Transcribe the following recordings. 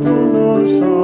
tous nos chants.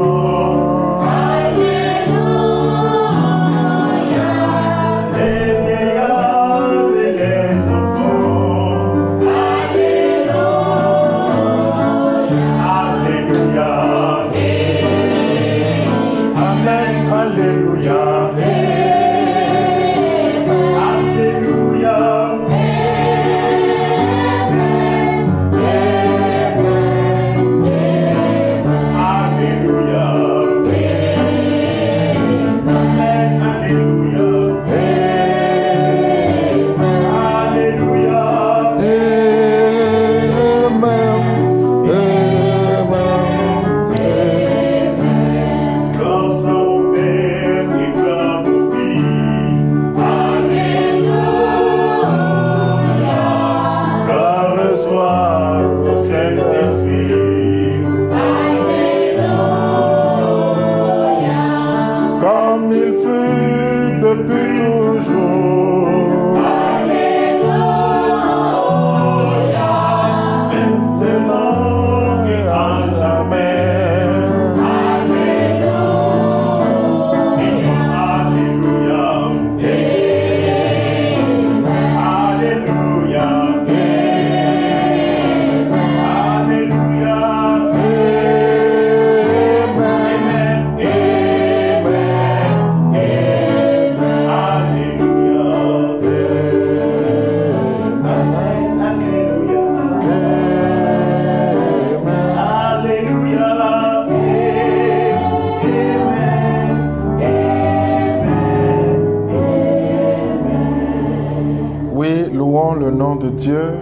Dieu,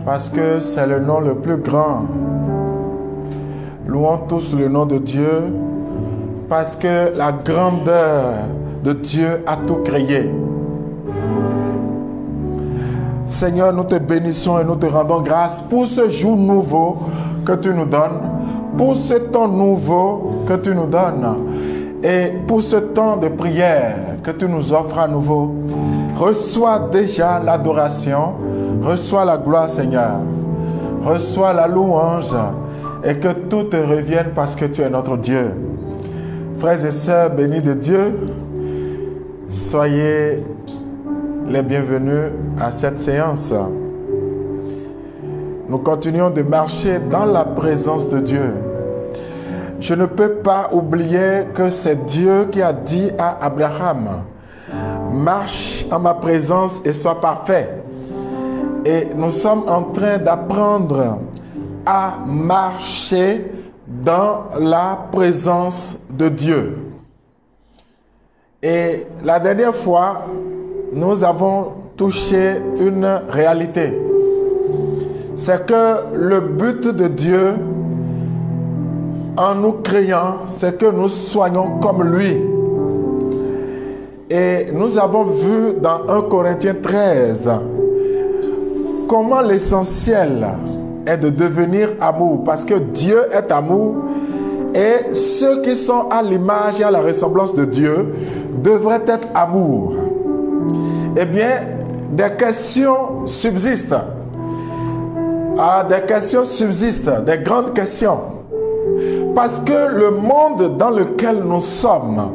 parce que c'est le nom le plus grand. Louons tous le nom de Dieu, parce que la grandeur de Dieu a tout créé. Seigneur, nous te bénissons et nous te rendons grâce pour ce jour nouveau que tu nous donnes, pour ce temps nouveau que tu nous donnes et pour ce temps de prière que tu nous offres à nouveau. Reçois déjà l'adoration, reçois la gloire, Seigneur. Reçois la louange et que tout te revienne parce que tu es notre Dieu. Frères et sœurs bénis de Dieu, soyez les bienvenus à cette séance. Nous continuons de marcher dans la présence de Dieu. Je ne peux pas oublier que c'est Dieu qui a dit à Abraham: marche en ma présence et sois parfait. Et nous sommes en train d'apprendre à marcher dans la présence de Dieu. Et la dernière fois, nous avons touché une réalité. C'est que le but de Dieu, en nous créant, c'est que nous soyons comme lui. Et nous avons vu dans 1 Corinthiens 13 comment l'essentiel est de devenir amour, parce que Dieu est amour et ceux qui sont à l'image et à la ressemblance de Dieu devraient être amour. Eh bien, des questions subsistent. Des questions subsistent, des grandes questions. Parce que le monde dans lequel nous sommes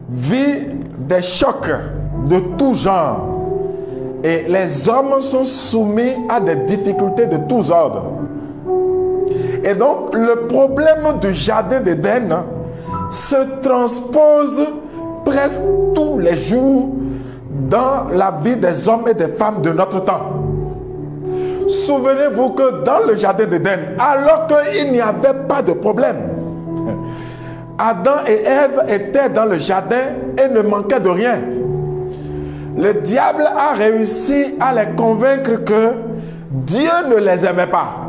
vit des chocs de tout genre. Et les hommes sont soumis à des difficultés de tous ordres. Et donc, le problème du jardin d'Éden se transpose presque tous les jours dans la vie des hommes et des femmes de notre temps. Souvenez-vous que dans le jardin d'Éden, alors qu'il n'y avait pas de problème, Adam et Ève étaient dans le jardin et ne manquaient de rien. Le diable a réussi à les convaincre que Dieu ne les aimait pas.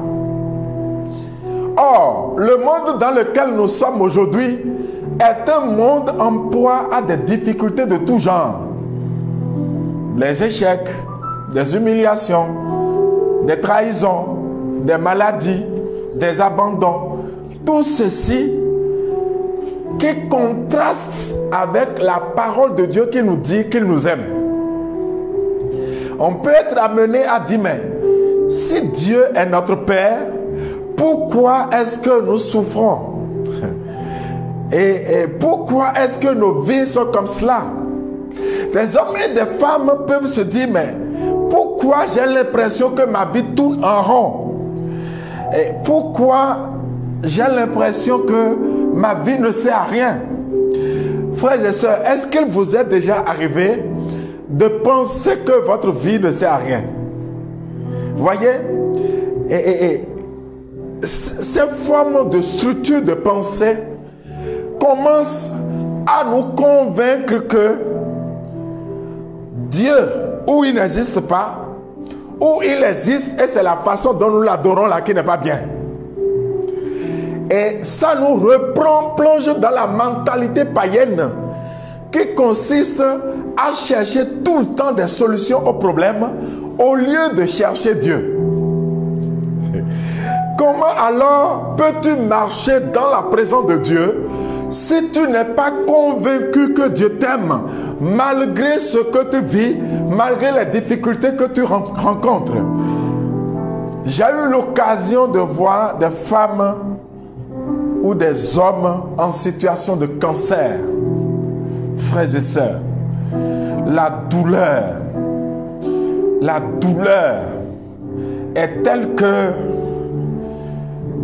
Or, le monde dans lequel nous sommes aujourd'hui est un monde en proie à des difficultés de tout genre. Les échecs, des humiliations, des trahisons, des maladies, des abandons. Tout ceci qui contraste avec la parole de Dieu qui nous dit qu'il nous aime. On peut être amené à dire, mais si Dieu est notre Père, pourquoi est-ce que nous souffrons? Et pourquoi est-ce que nos vies sont comme cela? Des hommes et des femmes peuvent se dire, mais pourquoi j'ai l'impression que ma vie tourne en rond? Et pourquoi j'ai l'impression que ma vie ne sert à rien? Frères et sœurs, est-ce qu'il vous est déjà arrivé de penser que votre vie ne sert à rien? Voyez, ces formes de structure de pensée commencent à nous convaincre que Dieu, ou il n'existe pas, ou il existe et c'est la façon dont nous l'adorons là qui n'est pas bien. Et ça nous plonge dans la mentalité païenne qui consiste à chercher tout le temps des solutions aux problèmes au lieu de chercher Dieu. Comment alors peux-tu marcher dans la présence de Dieu si tu n'es pas convaincu que Dieu t'aime, malgré ce que tu vis, malgré les difficultés que tu rencontres? J'ai eu l'occasion de voir des femmes ou des hommes en situation de cancer. Frères et sœurs, la douleur est telle que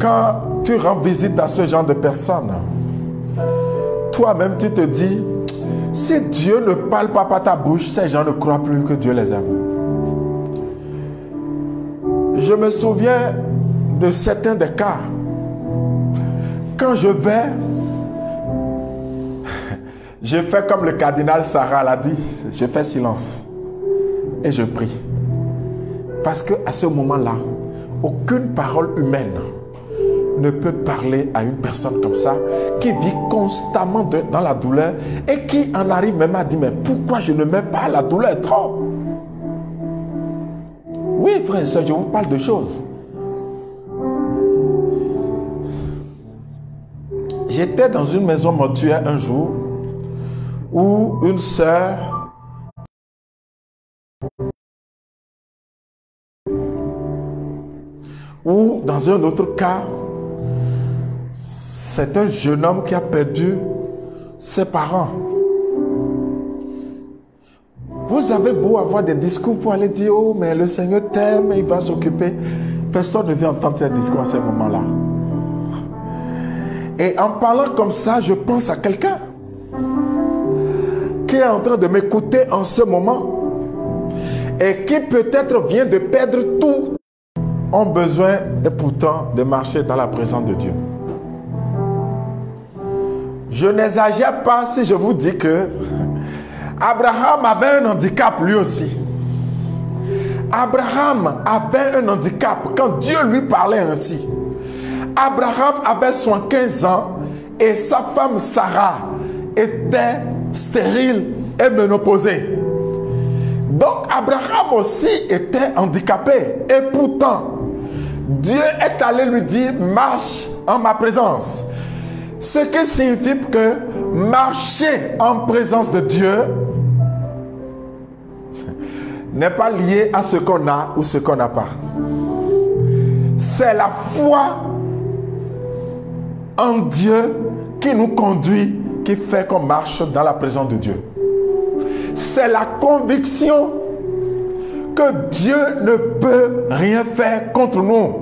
quand tu rends visite à ce genre de personnes, toi-même tu te dis, si Dieu ne parle pas par ta bouche, ces gens ne croient plus que Dieu les aime. Je me souviens de certains des cas. Quand je vais, je fais comme le cardinal Sarah l'a dit, je fais silence et je prie. Parce qu'à ce moment-là, aucune parole humaine ne peut parler à une personne comme ça, qui vit constamment dans la douleur et qui en arrive même à dire, mais pourquoi je ne mets pas la douleur trop? Oui, frère et soeur, je vous parle de choses. J'étais dans une maison mortuaire un jour où une sœur ou dans un autre cas, c'est un jeune homme qui a perdu ses parents. Vous avez beau avoir des discours pour aller dire, oh, mais le Seigneur t'aime, il va s'occuper. Personne ne vient entendre ces discours à ce moment-là. Et en parlant comme ça, je pense à quelqu'un qui est en train de m'écouter en ce moment et qui peut-être vient de perdre tout, ont besoin et pourtant de marcher dans la présence de Dieu. Je n'exagère pas si je vous dis que Abraham avait un handicap lui aussi. Abraham avait un handicap quand Dieu lui parlait ainsi. Abraham avait 75 ans et sa femme Sarah était stérile et ménopausée. Donc Abraham aussi était handicapé et pourtant Dieu est allé lui dire, marche en ma présence. Ce qui signifie que marcher en présence de Dieu n'est pas lié à ce qu'on a ou ce qu'on n'a pas. C'est la foi en Dieu qui nous conduit, qui fait qu'on marche dans la présence de Dieu. C'est la conviction que Dieu ne peut rien faire contre nous.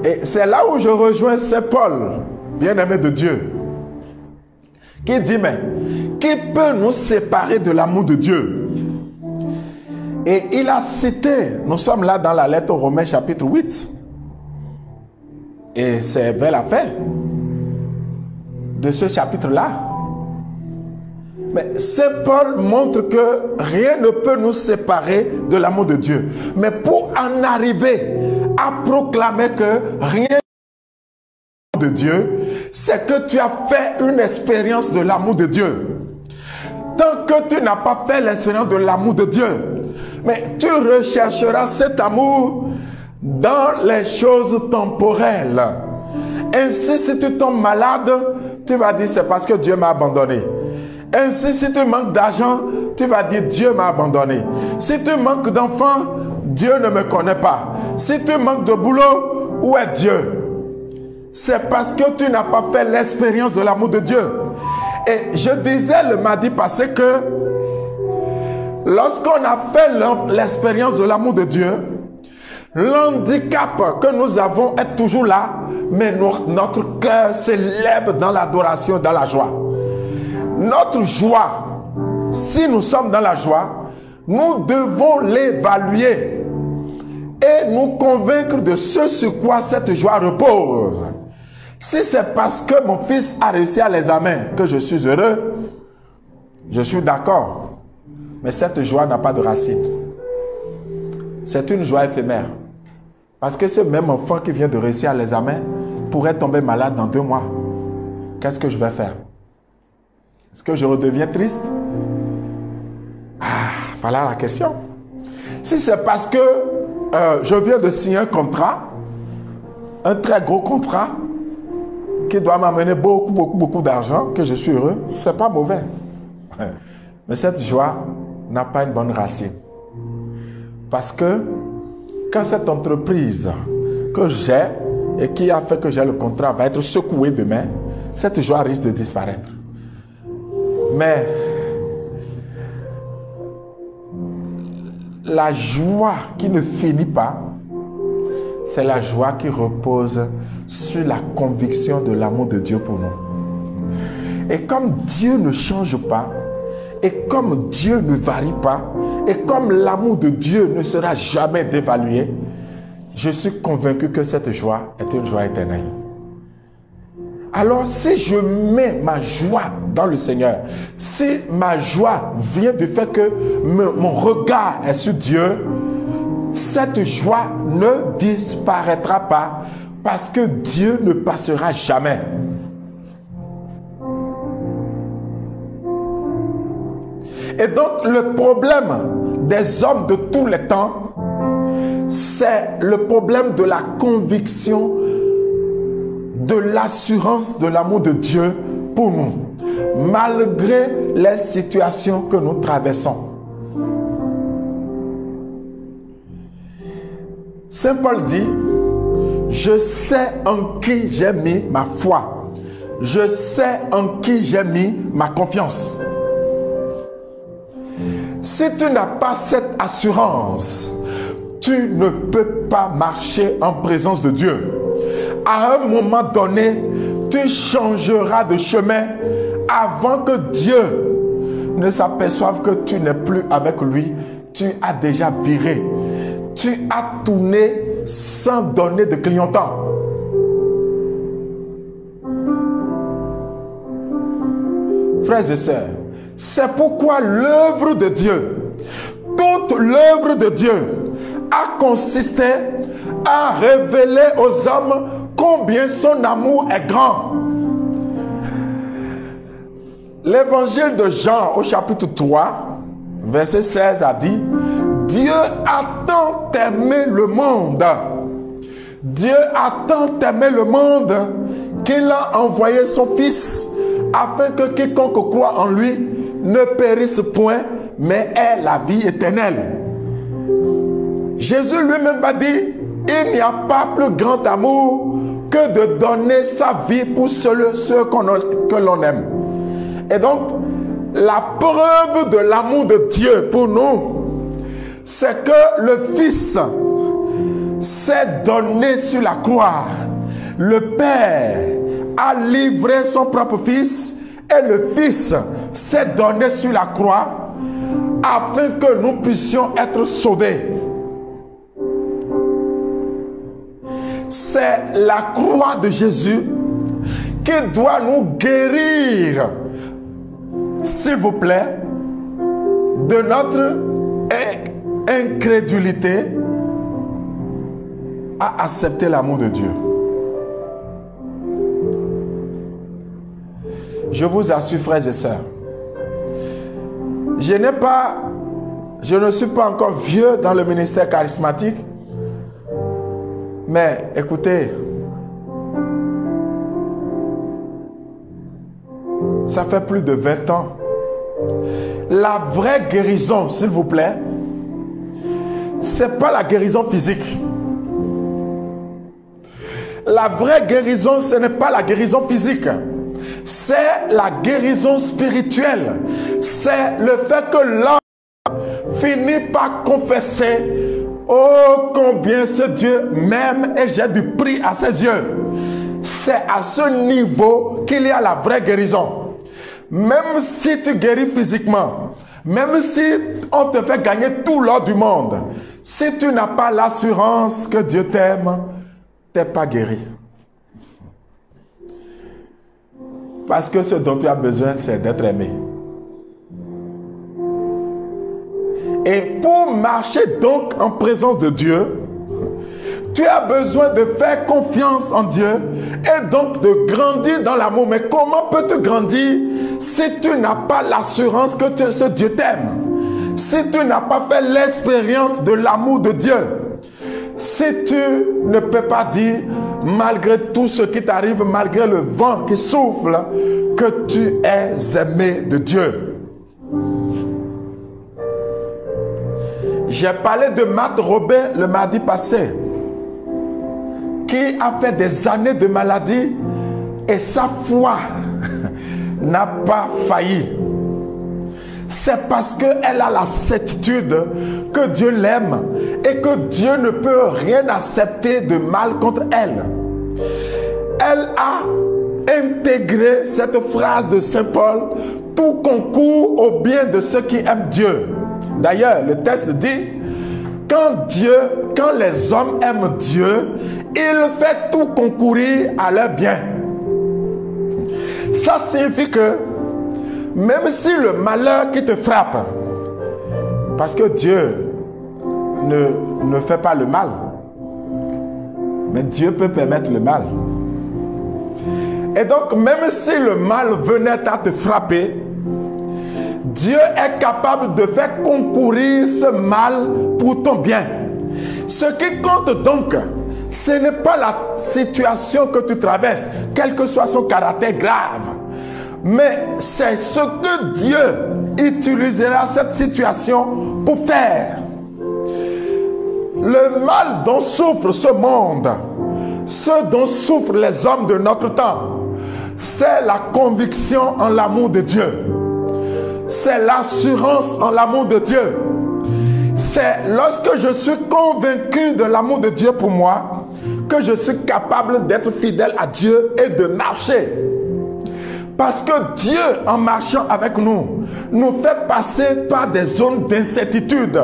Et c'est là où je rejoins Saint Paul, bien-aimé de Dieu, qui dit, mais qui peut nous séparer de l'amour de Dieu? Et il a cité, nous sommes là dans la lettre aux Romains chapitre 8, et c'est vers la fin de ce chapitre-là. Mais Saint Paul montre que rien ne peut nous séparer de l'amour de Dieu. Mais pour en arriver à proclamer que rien de Dieu, c'est que tu as fait une expérience de l'amour de Dieu. Tant que tu n'as pas fait l'expérience de l'amour de Dieu, mais tu rechercheras cet amour dans les choses temporelles. Ainsi, si tu tombes malade, tu vas dire c'est parce que Dieu m'a abandonné. Ainsi, si tu manques d'argent, tu vas dire Dieu m'a abandonné. Si tu manques d'enfants, Dieu ne me connaît pas. Si tu manques de boulot, où est Dieu? C'est parce que tu n'as pas fait l'expérience de l'amour de Dieu. Et je disais le mardi passé que lorsqu'on a fait l'expérience de l'amour de Dieu, l'handicap que nous avons est toujours là, mais notre cœur s'élève dans l'adoration, dans la joie. Notre joie, si nous sommes dans la joie, nous devons l'évaluer et nous convaincre de ce sur quoi cette joie repose. Si c'est parce que mon fils a réussi à l'examen que je suis heureux, je suis d'accord. Mais cette joie n'a pas de racine. C'est une joie éphémère. Parce que ce même enfant qui vient de réussir à l'examen pourrait tomber malade dans 2 mois. Qu'est-ce que je vais faire? Est-ce que je redeviens triste? Voilà la question. Si c'est parce que je viens de signer un contrat, un très gros contrat, qui doit m'amener beaucoup d'argent, que je suis heureux, ce n'est pas mauvais. Mais cette joie n'a pas une bonne racine. Parce que quand cette entreprise que j'ai et qui a fait que j'ai le contrat va être secouée demain, cette joie risque de disparaître. Mais la joie qui ne finit pas, c'est la joie qui repose sur la conviction de l'amour de Dieu pour nous. Et comme Dieu ne change pas, et comme Dieu ne varie pas, et comme l'amour de Dieu ne sera jamais dévalué, je suis convaincu que cette joie est une joie éternelle. Alors, si je mets ma joie dans le Seigneur, si ma joie vient du fait que mon regard est sur Dieu, cette joie ne disparaîtra pas parce que Dieu ne passera jamais. Et donc, le problème des hommes de tous les temps, c'est le problème de la conviction, de l'assurance de l'amour de Dieu pour nous, malgré les situations que nous traversons. Saint Paul dit, je sais en qui j'ai mis ma foi. Je sais en qui j'ai mis ma confiance. Si tu n'as pas cette assurance, tu ne peux pas marcher en présence de Dieu. À un moment donné, tu changeras de chemin avant que Dieu ne s'aperçoive que tu n'es plus avec lui. Tu as déjà viré. Tu as tourné sans donner de clignotant. Frères et sœurs, c'est pourquoi l'œuvre de Dieu, toute l'œuvre de Dieu a consisté à révéler aux hommes combien son amour est grand. L'évangile de Jean au chapitre 3, verset 16 a dit, Dieu a tant aimé le monde. Dieu a tant aimé le monde qu'il a envoyé son Fils afin que quiconque croit en lui ne périsse point, mais ait la vie éternelle. Jésus lui-même a dit, il n'y a pas plus grand amour que de donner sa vie pour ceux que l'on aime. Et donc, la preuve de l'amour de Dieu pour nous, c'est que le Fils s'est donné sur la croix. Le Père a livré son propre Fils et le Fils s'est donné sur la croix afin que nous puissions être sauvés. C'est la croix de Jésus qui doit nous guérir, s'il vous plaît, de notre incrédulité à accepter l'amour de Dieu. Je vous assure, frères et sœurs, je ne suis pas encore vieux dans le ministère charismatique, mais écoutez, ça fait plus de 20 ans. La vraie guérison, s'il vous plaît, ce n'est pas la guérison physique. La vraie guérison, ce n'est pas la guérison physique. C'est la guérison spirituelle. C'est le fait que l'homme finit par confesser « Oh, combien ce Dieu m'aime et j'ai du prix à ses yeux ». C'est à ce niveau qu'il y a la vraie guérison. Même si tu guéris physiquement, même si on te fait gagner tout l'or du monde, si tu n'as pas l'assurance que Dieu t'aime, tu n'es pas guéri. Parce que ce dont tu as besoin, c'est d'être aimé. Et pour marcher donc en présence de Dieu, tu as besoin de faire confiance en Dieu et donc de grandir dans l'amour. Mais comment peux-tu grandir si tu n'as pas l'assurance que ce Dieu t'aime? Si tu n'as pas fait l'expérience de l'amour de Dieu? Si tu ne peux pas dire, malgré tout ce qui t'arrive, malgré le vent qui souffle, que tu es aimé de Dieu. J'ai parlé de Matt Robert le mardi passé, qui a fait des années de maladie et sa foi n'a pas failli. C'est parce qu'elle a la certitude que Dieu l'aime et que Dieu ne peut rien accepter de mal contre elle. Elle a intégré cette phrase de Saint Paul: tout concourt au bien de ceux qui aiment Dieu. D'ailleurs, le texte dit: quand les hommes aiment Dieu, il fait tout concourir à leur bien. Ça signifie que même si le malheur qui te frappe, parce que Dieu ne fait pas le mal, mais Dieu peut permettre le mal. Et donc, même si le mal venait à te frapper, Dieu est capable de faire concourir ce mal pour ton bien. Ce qui compte donc, ce n'est pas la situation que tu traverses, quel que soit son caractère grave, mais c'est ce que Dieu utilisera cette situation pour faire. Le mal dont souffre ce monde, ce dont souffrent les hommes de notre temps, c'est la conviction en l'amour de Dieu. C'est l'assurance en l'amour de Dieu. C'est lorsque je suis convaincu de l'amour de Dieu pour moi que je suis capable d'être fidèle à Dieu et de marcher. Parce que Dieu, en marchant avec nous, nous fait passer par des zones d'incertitude.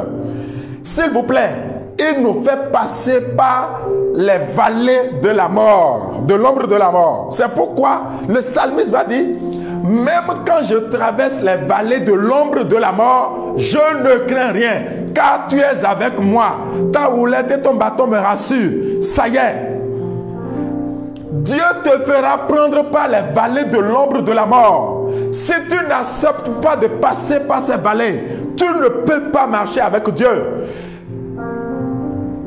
S'il vous plaît, il nous fait passer par les vallées de la mort, de l'ombre de la mort. C'est pourquoi le psalmiste va dire: même quand je traverse les vallées de l'ombre de la mort, je ne crains rien, car tu es avec moi. Ta houlette et ton bâton me rassurent. Ça y est. Dieu te fera prendre par les vallées de l'ombre de la mort. Si tu n'acceptes pas de passer par ces vallées, tu ne peux pas marcher avec Dieu.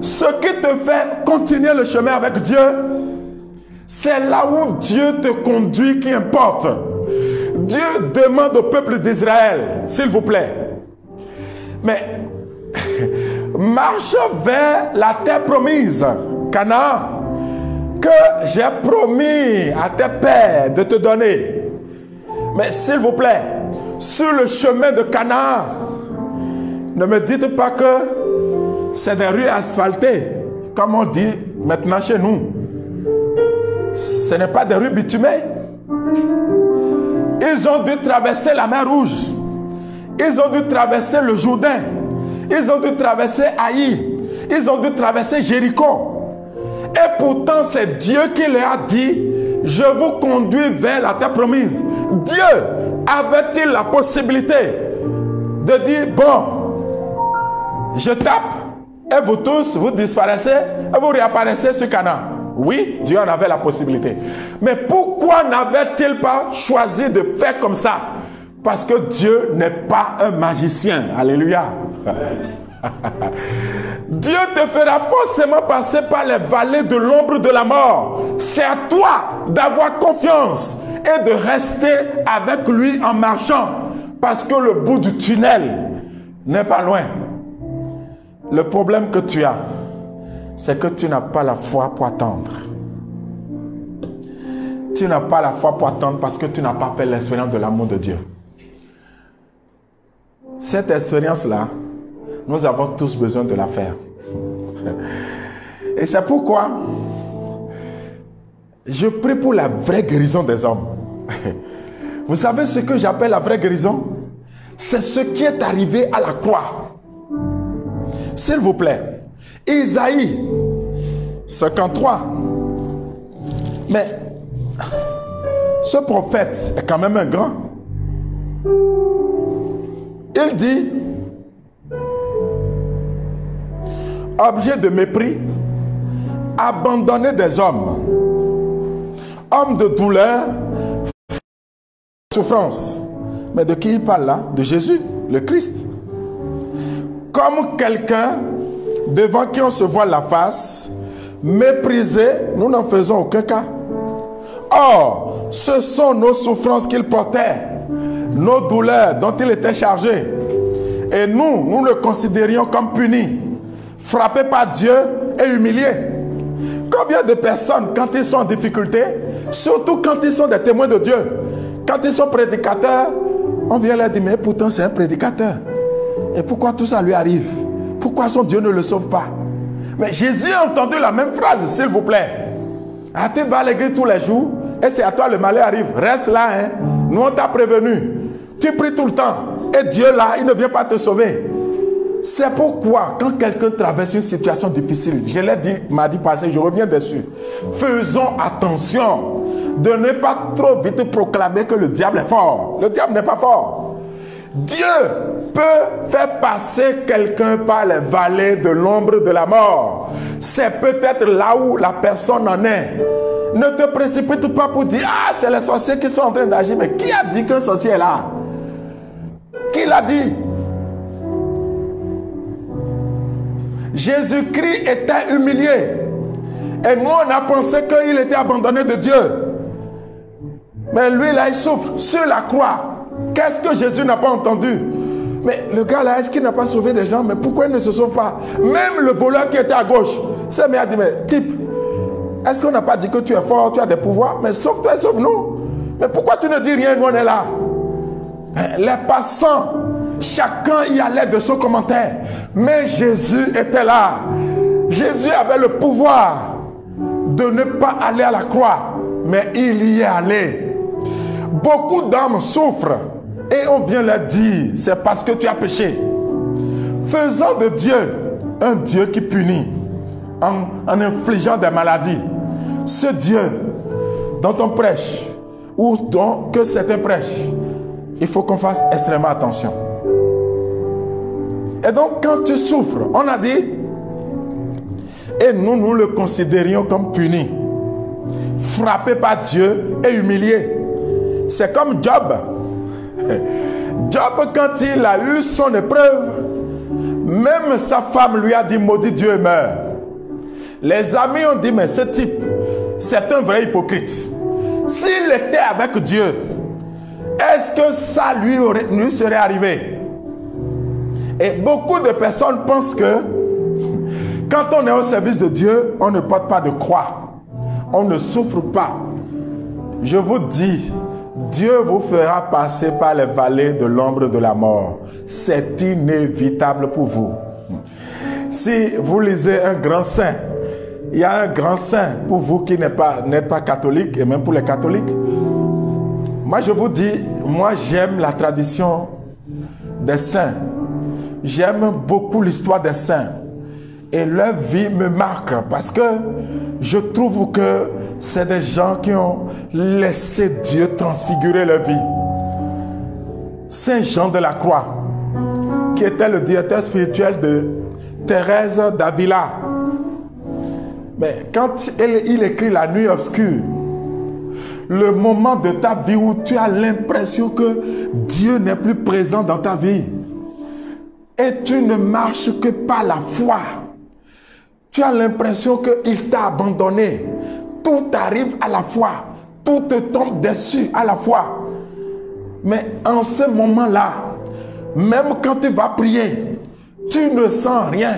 Ce qui te fait continuer le chemin avec Dieu, c'est là où Dieu te conduit qui importe. Dieu demande au peuple d'Israël, s'il vous plaît, mais marche vers la terre promise, Canaan, que j'ai promis à tes pères de te donner. Mais s'il vous plaît, sur le chemin de Canaan, ne me dites pas que c'est des rues asphaltées, comme on dit maintenant chez nous. Ce n'est pas des rues bitumées. Ils ont dû traverser la mer Rouge. Ils ont dû traverser le Jourdain. Ils ont dû traverser Haï. Ils ont dû traverser Jéricho. Et pourtant, c'est Dieu qui leur a dit: je vous conduis vers la terre promise. Dieu avait-il la possibilité de dire: bon, je tape et vous tous, vous disparaissez et vous réapparaissez sur Canaan? Oui, Dieu en avait la possibilité. Mais pourquoi n'avait-il pas choisi de faire comme ça? Parce que Dieu n'est pas un magicien. Alléluia. Dieu te fera forcément passer par les vallées de l'ombre de la mort. C'est à toi d'avoir confiance et de rester avec lui en marchant. Parce que le bout du tunnel n'est pas loin. Le problème que tu as, c'est que tu n'as pas la foi pour attendre. tu n'as pas la foi pour attendre parce que tu n'as pas fait l'expérience de l'amour de Dieu. Cette expérience-là, nous avons tous besoin de la faire. Et c'est pourquoi je prie pour la vraie guérison des hommes. Vous savez ce que j'appelle la vraie guérison? C'est ce qui est arrivé à la croix. S'il vous plaît, Isaïe 53. Mais ce prophète est quand même un grand. Il dit, objet de mépris, abandonné des hommes, homme de douleur, souffrance. Mais de qui il parle là? De Jésus, le Christ. Comme quelqu'un devant qui on se voit la face, méprisé, nous n'en faisons aucun cas. Or, ce sont nos souffrances qu'il portait, nos douleurs dont il était chargé. Et nous le considérions comme puni, frappé par Dieu et humilié. Combien de personnes, quand ils sont en difficulté, surtout quand ils sont des témoins de Dieu, quand ils sont prédicateurs, on vient leur dire, mais pourtant c'est un prédicateur. Et pourquoi tout ça lui arrive? Pourquoi son Dieu ne le sauve pas? Mais Jésus a entendu la même phrase, s'il vous plaît. Ah, tu vas à l'église tous les jours et c'est à toi le malheur arrive. Reste là, hein. Nous on t'a prévenu. Tu pries tout le temps et Dieu là, il ne vient pas te sauver. C'est pourquoi quand quelqu'un traverse une situation difficile, je l'ai dit mardi passé, je reviens dessus. Faisons attention de ne pas trop vite proclamer que le diable est fort. Le diable n'est pas fort. Dieu peut faire passer quelqu'un par les vallées de l'ombre de la mort. C'est peut-être là où la personne en est. Ne te précipite pas pour dire, ah, c'est les sorciers qui sont en train d'agir. Mais qui a dit qu'un sorcier est là? Qui l'a dit? Jésus-Christ était humilié. Et nous, on a pensé qu'il était abandonné de Dieu. Mais lui, là, il souffre sur la croix. Qu'est-ce que Jésus n'a pas entendu? Mais le gars là, est-ce qu'il n'a pas sauvé des gens? Mais pourquoi il ne se sauve pas? Même le voleur qui était à gauche, c'est mis à dire, mais type, est-ce qu'on n'a pas dit que tu es fort, tu as des pouvoirs? Mais sauve-toi et sauve-nous. Mais pourquoi tu ne dis rien? Nous, on est là. Les passants, chacun y allait de son commentaire. Mais Jésus était là. Jésus avait le pouvoir de ne pas aller à la croix. Mais il y est allé. Beaucoup d'hommes souffrent. Et on vient leur dire, c'est parce que tu as péché. Faisant de Dieu un Dieu qui punit en infligeant des maladies. Ce Dieu dont on prêche ou que certains prêchent, il faut qu'on fasse extrêmement attention. Et donc quand tu souffres, on a dit, et nous le considérions comme puni, frappé par Dieu et humilié. C'est comme Job. Job, quand il a eu son épreuve, même sa femme lui a dit, maudit Dieu et meurt. Les amis ont dit, mais ce type, c'est un vrai hypocrite. S'il était avec Dieu, est-ce que ça lui serait arrivé? Et beaucoup de personnes pensent que quand on est au service de Dieu, on ne porte pas de croix. On ne souffre pas. Je vous dis, Dieu vous fera passer par les vallées de l'ombre de la mort. C'est inévitable pour vous. Si vous lisez un grand saint, il y a un grand saint pour vous qui n'êtes pas catholique, et même pour les catholiques. Moi je vous dis, moi j'aime la tradition des saints. J'aime beaucoup l'histoire des saints. Et leur vie me marque parce que je trouve que c'est des gens qui ont laissé Dieu transfigurer leur vie. Saint Jean de la Croix, qui était le directeur spirituel de Thérèse d'Avila. Mais quand il écrit La nuit obscure, le moment de ta vie où tu as l'impression que Dieu n'est plus présent dans ta vie et tu ne marches que par la foi. Tu as l'impression qu'il t'a abandonné. Tout arrive à la fois. Tout te tombe dessus à la fois. Mais en ce moment-là, même quand tu vas prier, tu ne sens rien.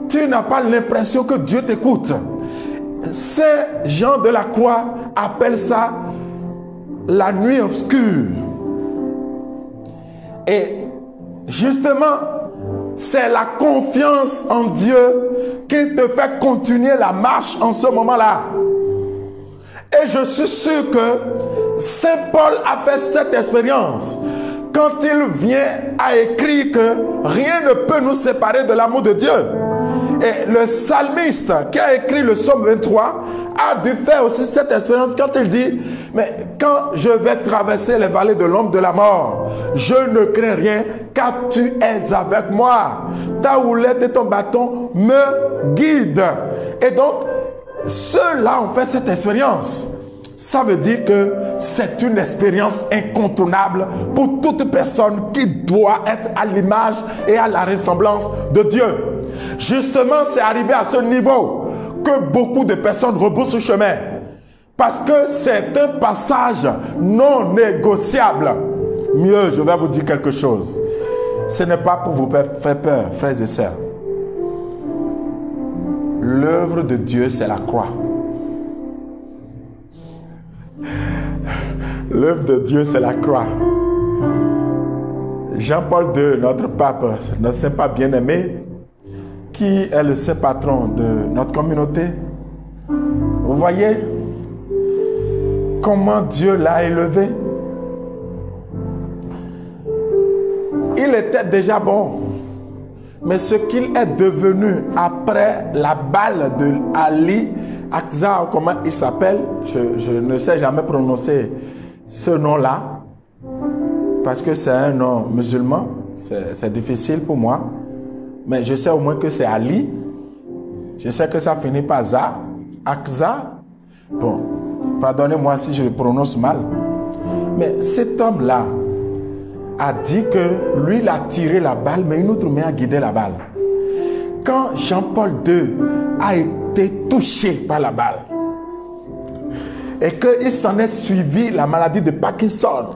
Tu n'as pas l'impression que Dieu t'écoute. Saint Jean de la Croix appelle ça la nuit obscure. Et justement, c'est la confiance en Dieu qui te fait continuer la marche en ce moment-là. Et je suis sûr que Saint Paul a fait cette expérience quand il vient à écrire que rien ne peut nous séparer de l'amour de Dieu. Et le psalmiste qui a écrit le psaume 23 a dû faire aussi cette expérience quand il dit: mais quand je vais traverser les vallées de l'ombre de la mort, je ne crains rien car tu es avec moi. Ta houlette et ton bâton me guident. Et donc, ceux-là ont fait cette expérience. Ça veut dire que c'est une expérience incontournable pour toute personne qui doit être à l'image et à la ressemblance de Dieu. Justement, c'est arrivé à ce niveau que beaucoup de personnes rebroussent le chemin. Parce que c'est un passage non négociable. Mieux, je vais vous dire quelque chose. Ce n'est pas pour vous faire peur, frères et sœurs. L'œuvre de Dieu, c'est la croix. L'œuvre de Dieu, c'est la croix. Jean-Paul II, notre pape, notre saint pape bien-aimé, qui est le saint patron de notre communauté, vous voyez comment Dieu l'a élevé. Il était déjà bon, mais ce qu'il est devenu après la balle de Ali Aqsa, comment il s'appelle, je ne sais jamais prononcer ce nom-là, parce que c'est un nom musulman, c'est difficile pour moi, mais je sais au moins que c'est Ali, je sais que ça finit par Za, Aqsa, bon, pardonnez-moi si je le prononce mal, mais cet homme-là a dit que lui, il a tiré la balle, mais une autre main a guidé la balle. Quand Jean-Paul II a été touché par la balle, et qu'il s'en est suivi la maladie de Parkinson.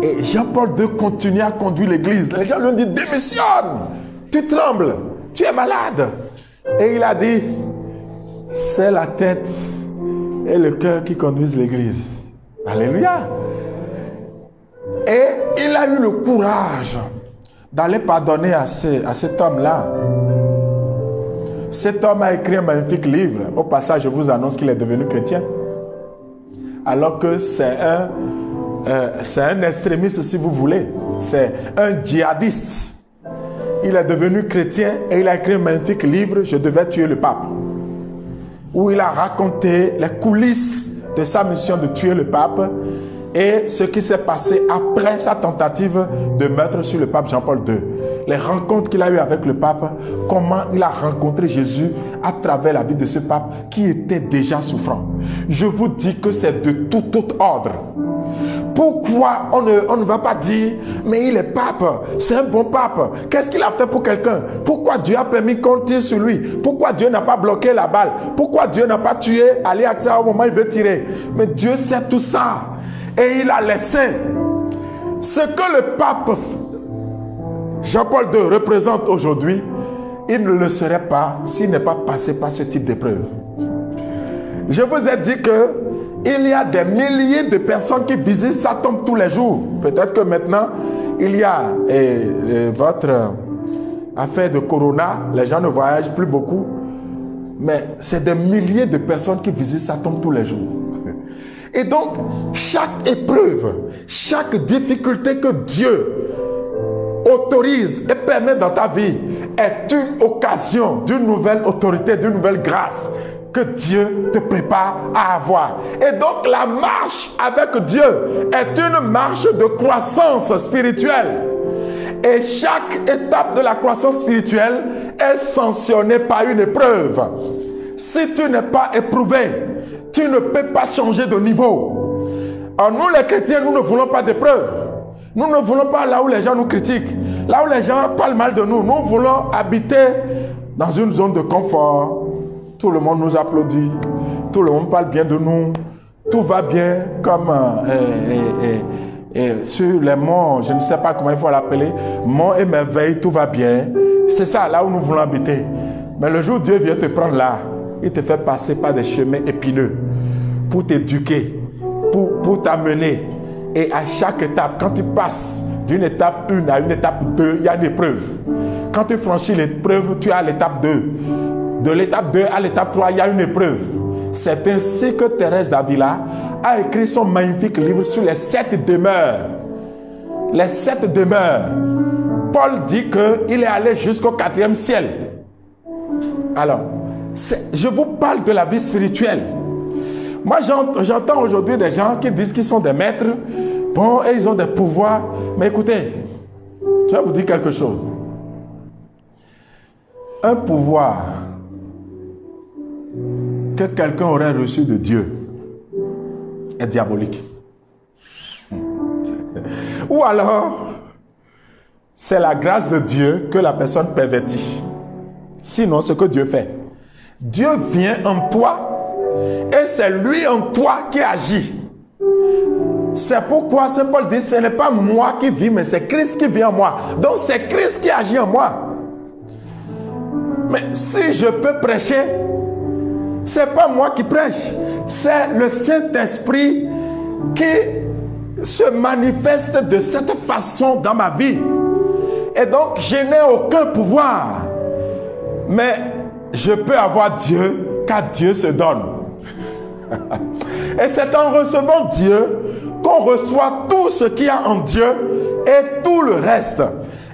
Et Jean-Paul II continue à conduire l'église. Les gens lui ont dit: démissionne, tu trembles, tu es malade. Et il a dit: c'est la tête et le cœur qui conduisent l'église. Alléluia. Et il a eu le courage d'aller pardonner à cet homme-là. Cet homme a écrit un magnifique livre. Au passage, je vous annonce qu'il est devenu chrétien. Alors que c'est un extrémiste, si vous voulez. C'est un djihadiste. Il est devenu chrétien et il a écrit un magnifique livre, Je devais tuer le pape, où il a raconté les coulisses de sa mission de tuer le pape et ce qui s'est passé après sa tentative de meurtre sur le pape Jean-Paul II. Les rencontres qu'il a eues avec le pape, comment il a rencontré Jésus à travers la vie de ce pape qui était déjà souffrant. Je vous dis que c'est de tout autre ordre. Pourquoi on ne va pas dire: mais il est pape, c'est un bon pape, qu'est-ce qu'il a fait pour quelqu'un? Pourquoi Dieu a permis qu'on tire sur lui? Pourquoi Dieu n'a pas bloqué la balle? Pourquoi Dieu n'a pas tué Ali Aqsa au moment où il veut tirer? Mais Dieu sait tout ça. Et il a laissé ce que le pape Jean-Paul II représente aujourd'hui. Il ne le serait pas s'il n'est pas passé par ce type d'épreuve. Je vous ai dit que il y a des milliers de personnes qui visitent sa tombe tous les jours. Peut-être que maintenant, il y a votre affaire de corona, les gens ne voyagent plus beaucoup. Mais c'est des milliers de personnes qui visitent sa tombe tous les jours. Et donc, chaque épreuve, chaque difficulté que Dieu autorise et permet dans ta vie est une occasion d'une nouvelle autorité, d'une nouvelle grâce que Dieu te prépare à avoir. Et donc, la marche avec Dieu est une marche de croissance spirituelle. Et chaque étape de la croissance spirituelle est sanctionnée par une épreuve. Si tu n'es pas éprouvé, tu ne peux pas changer de niveau. Alors nous les chrétiens, nous ne voulons pas d'épreuves. Nous ne voulons pas là où les gens nous critiquent, là où les gens parlent mal de nous. Nous voulons habiter dans une zone de confort. Tout le monde nous applaudit, tout le monde parle bien de nous, tout va bien comme sur les monts, je ne sais pas comment il faut l'appeler, monts et merveilles, tout va bien. C'est ça, là où nous voulons habiter. Mais le jour où Dieu vient te prendre là, il te fait passer par des chemins épineux pour t'éduquer, pour t'amener. Et à chaque étape, quand tu passes d'une étape 1 à une étape 2, il y a une épreuve. Quand tu franchis l'épreuve, tu as l'étape 2. De l'étape 2 à l'étape 3, il y a une épreuve. C'est ainsi que Thérèse d'Avila a écrit son magnifique livre sur les 7 demeures. Les 7 demeures. Paul dit qu'il est allé jusqu'au 4e ciel. Alors, je vous parle de la vie spirituelle. Moi, j'entends aujourd'hui des gens qui disent qu'ils sont des maîtres. Bon, et ils ont des pouvoirs. Mais écoutez, je vais vous dire quelque chose. Un pouvoir que quelqu'un aurait reçu de Dieu est diabolique. Ou alors, c'est la grâce de Dieu que la personne pervertit. Sinon, ce que Dieu fait, Dieu vient en toi et c'est lui en toi qui agit. C'est pourquoi Saint Paul dit, ce n'est pas moi qui vis, mais c'est Christ qui vit en moi. Donc c'est Christ qui agit en moi. Mais si je peux prêcher, ce n'est pas moi qui prêche, c'est le Saint-Esprit qui se manifeste de cette façon dans ma vie. Et donc je n'ai aucun pouvoir, mais je peux avoir Dieu, car Dieu se donne. Et c'est en recevant Dieu qu'on reçoit tout ce qu'il y a en Dieu et tout le reste.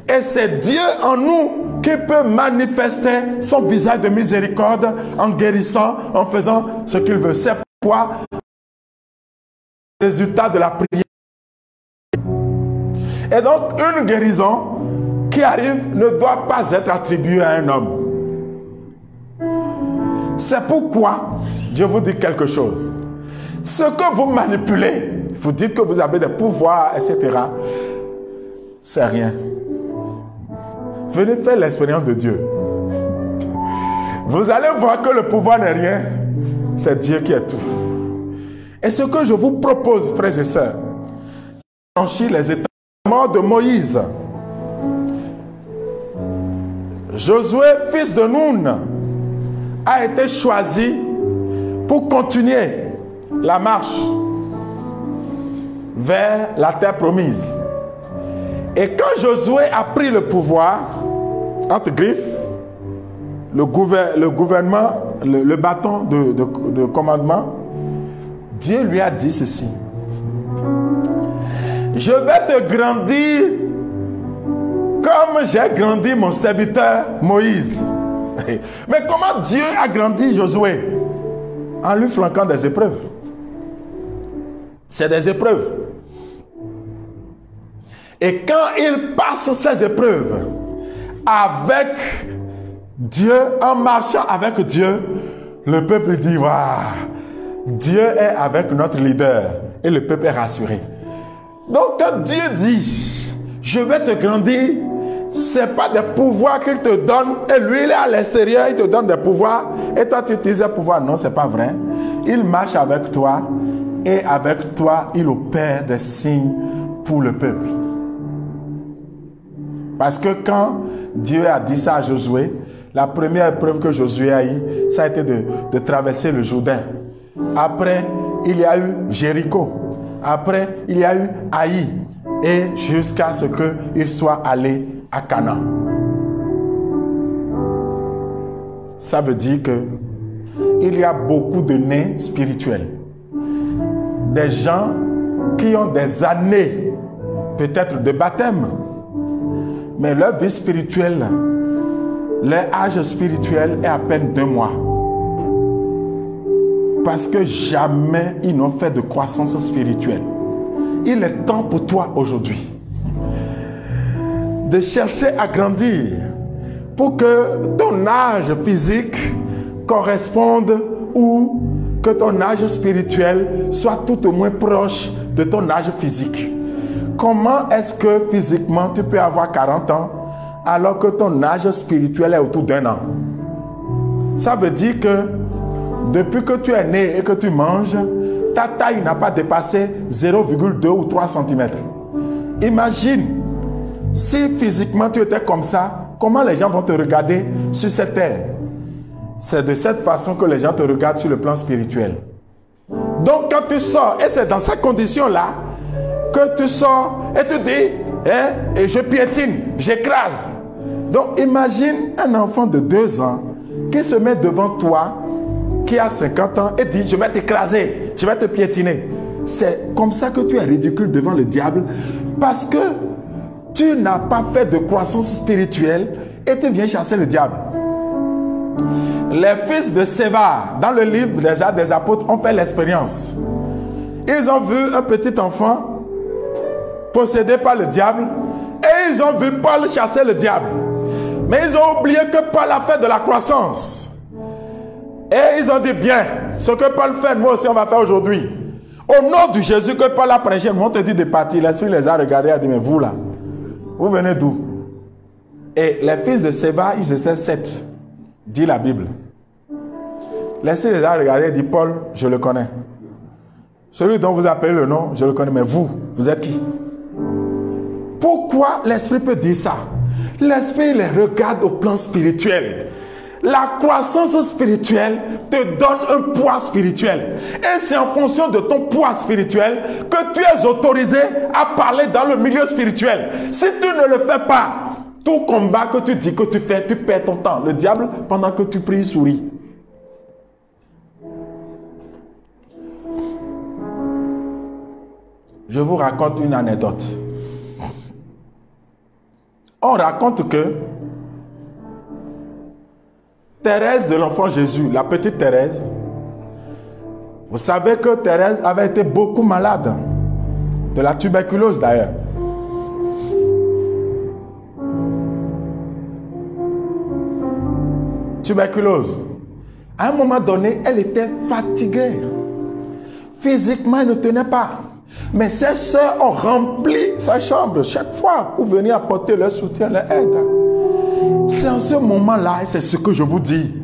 Et c'est Dieu en nous qui peut manifester son visage de miséricorde en guérissant, en faisant ce qu'il veut. C'est pourquoi le résultat de la prière. Et donc une guérison qui arrive ne doit pas être attribuée à un homme. C'est pourquoi je vous dis quelque chose. Ce que vous manipulez, vous dites que vous avez des pouvoirs, etc. C'est rien. Venez faire l'expérience de Dieu. Vous allez voir que le pouvoir n'est rien. C'est Dieu qui est tout. Et ce que je vous propose, frères et sœurs, c'est franchir les états de Moïse. Josué, fils de Nun, a été choisi pour continuer la marche vers la terre promise. Et quand Josué a pris le pouvoir, entre griffes, le gouvernement, le bâton de commandement, Dieu lui a dit ceci: je vais te grandir comme j'ai grandi mon serviteur Moïse. Mais comment Dieu a grandi Josué? En lui flanquant des épreuves. C'est des épreuves. Et quand il passe ces épreuves avec Dieu, en marchant avec Dieu, le peuple dit: waouh, Dieu est avec notre leader. Et le peuple est rassuré. Donc quand Dieu dit: je vais te grandir, ce n'est pas des pouvoirs qu'il te donne et lui il est à l'extérieur, il te donne des pouvoirs et toi tu utilises des pouvoirs. Non, ce n'est pas vrai. Il marche avec toi et avec toi il opère des signes pour le peuple. Parce que quand Dieu a dit ça à Josué, la première épreuve que Josué a eue, ça a été de traverser le Jourdain. Après, il y a eu Jéricho. Après, il y a eu Haï. Et jusqu'à ce qu'il soit allé à Canaan. Ça veut dire que il y a beaucoup de nés spirituels. Des gens qui ont des années, peut-être de baptême, mais leur vie spirituelle, leur âge spirituel est à peine 2 mois. Parce que jamais ils n'ont fait de croissance spirituelle. Il est temps pour toi aujourd'hui de chercher à grandir pour que ton âge physique corresponde ou que ton âge spirituel soit tout au moins proche de ton âge physique. Comment est-ce que physiquement tu peux avoir 40 ans alors que ton âge spirituel est autour d'1 an? Ça veut dire que depuis que tu es né et que tu manges, ta taille n'a pas dépassé 0,2 ou 3 cm. Imagine, si physiquement tu étais comme ça, comment les gens vont te regarder sur cette terre? c'est de cette façon que les gens te regardent sur le plan spirituel. Donc quand tu sors, et c'est dans cette condition-là que tu sors et tu dis, et je piétine, j'écrase. Donc imagine un enfant de 2 ans qui se met devant toi, qui a 50 ans, et dit, je vais t'écraser, je vais te piétiner. C'est comme ça que tu es ridicule devant le diable, parce que tu n'as pas fait de croissance spirituelle et tu viens chasser le diable. Les fils de Séva, dans le livre des Actes des Apôtres, ont fait l'expérience. Ils ont vu un petit enfant possédé par le diable et ils ont vu Paul chasser le diable. Mais ils ont oublié que Paul a fait de la croissance. Et ils ont dit, bien, ce que Paul fait, nous aussi on va faire aujourd'hui. Au nom de Jésus que Paul a prêché, nous on te dit de partir. L'esprit les a regardés et a dit, mais vous là, vous venez d'où? Et les fils de Séva, ils étaient 7, dit la Bible. L'esprit les a regardés et dit, Paul, je le connais. Celui dont vous appelez le nom, je le connais, mais vous êtes qui? Pourquoi l'esprit peut dire ça? L'esprit les regarde au plan spirituel. La croissance spirituelle te donne un poids spirituel. Et c'est en fonction de ton poids spirituel que tu es autorisé à parler dans le milieu spirituel. Si tu ne le fais pas, tout combat que tu dis que tu fais, tu perds ton temps. Le diable, pendant que tu pries, sourit. Je vous raconte une anecdote. On raconte que Thérèse de l'enfant Jésus, la petite Thérèse, vous savez que Thérèse avait été beaucoup malade, de la tuberculose d'ailleurs. Tuberculose. À un moment donné, elle était fatiguée. Physiquement, elle ne tenait pas. Mais ses sœurs ont rempli sa chambre chaque fois pour venir apporter leur soutien, leur aide. C'est en ce moment-là, et c'est ce que je vous dis,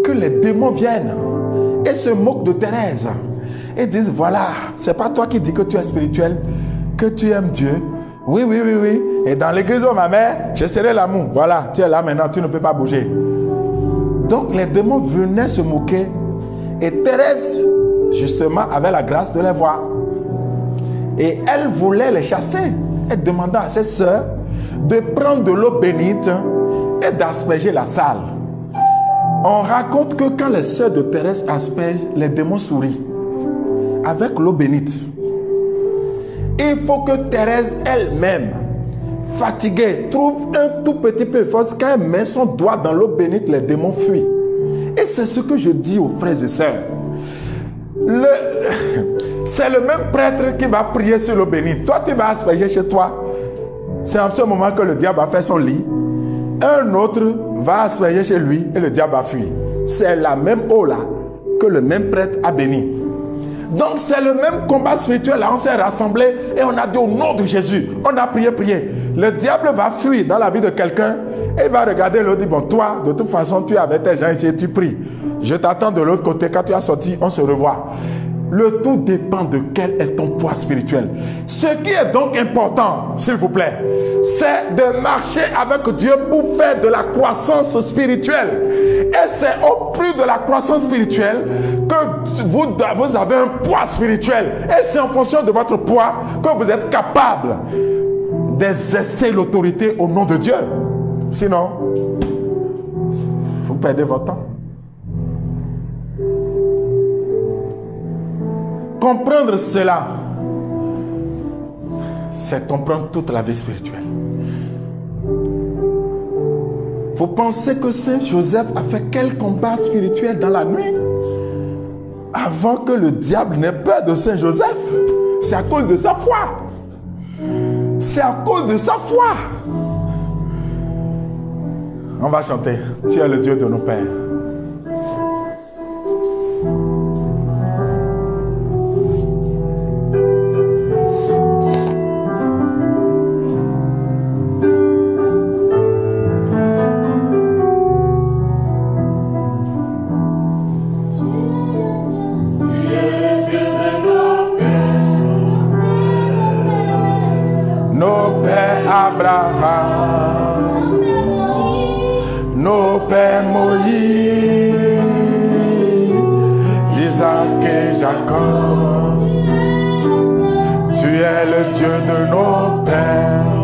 que les démons viennent et se moquent de Thérèse. Et disent, voilà, c'est pas toi qui dis que tu es spirituel, que tu aimes Dieu. Oui, oui, oui, oui. Et dans l'église de ma mère, je serai l'amour. Voilà, tu es là maintenant, tu ne peux pas bouger. Donc les démons venaient se moquer. Et Thérèse, justement, avait la grâce de les voir. Et elle voulait les chasser. Elle demanda à ses sœurs de prendre de l'eau bénite et d'asperger la salle. On raconte que quand les sœurs de Thérèse aspergent, les démons sourient avec l'eau bénite. Il faut que Thérèse elle-même, fatiguée, trouve un tout petit peu de force. Quand elle met son doigt dans l'eau bénite, les démons fuient. Et c'est ce que je dis aux frères et sœurs. C'est le même prêtre qui va prier sur l'eau bénite. Toi, tu vas asperger chez toi. C'est en ce moment que le diable a fait son lit. Un autre va asperger chez lui et le diable va fuir. C'est la même eau là que le même prêtre a béni. Donc c'est le même combat spirituel là. On s'est rassemblés et on a dit au nom de Jésus. On a prié. Le diable va fuir dans la vie de quelqu'un et il va regarder l'autre et dire, bon, toi, de toute façon, tu es avec tes gens ici et tu pries. Je t'attends de l'autre côté. Quand tu as sorti, on se revoit. Le tout dépend de quel est ton poids spirituel. Ce qui est donc important, s'il vous plaît, c'est de marcher avec Dieu pour faire de la croissance spirituelle. Et c'est au plus de la croissance spirituelle que vous avez un poids spirituel. Et c'est en fonction de votre poids que vous êtes capable d'exercer l'autorité au nom de Dieu. Sinon, vous perdez votre temps. Comprendre cela, c'est comprendre toute la vie spirituelle. Vous pensez que Saint Joseph a fait quel combat spirituel dans la nuit avant que le diable n'ait peur de Saint Joseph? C'est à cause de sa foi. C'est à cause de sa foi. On va chanter. Tu es le Dieu de nos pères. Abraham, nos pères Moïse, et Jacob. Tu es le Dieu de nos pères.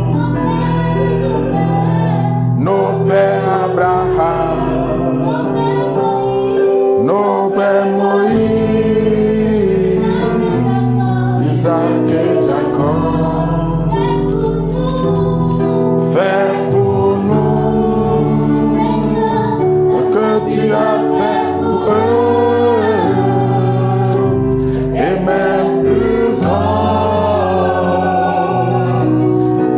Nos pères Abraham. Nos pères Moïse. Isaac et Jacob. Fais pour nous ce que tu as fait pour eux, et même plus grand.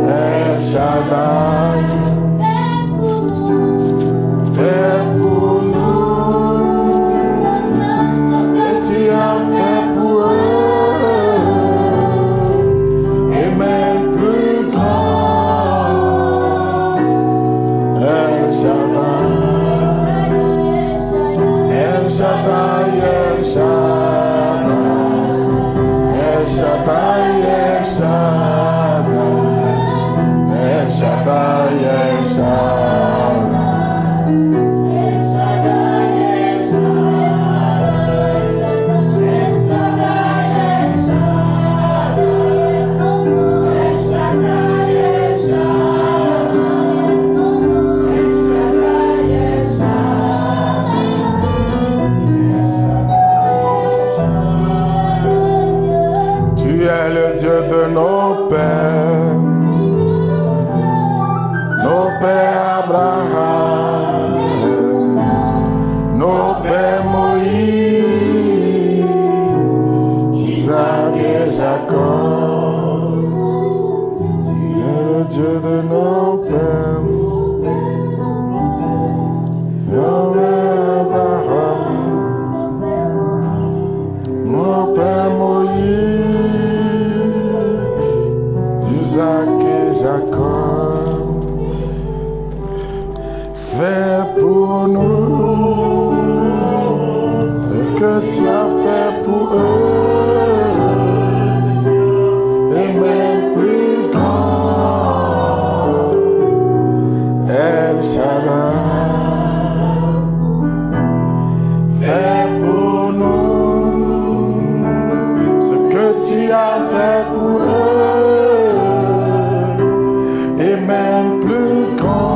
El Shaddai, fais pour nous ce que tu as fait pour eux, et même plus grand. El Shaddai, El Shaddai, El Shaddai, El Shaddai, El Shaddai, El Shaddai, El Tu es le Dieu de nos pères, nos pères Abraham, nos pères Moïse, Isaac et Jacob. Tu es le Dieu de nos pères, nos pères Abraham, nos pères Moïse, Isaac et Jacob. Fais pour nous ce que tu as fait pour eux, et même plus grand. El Shaddai, fais pour nous ce que tu as fait pour eux, et même plus grand.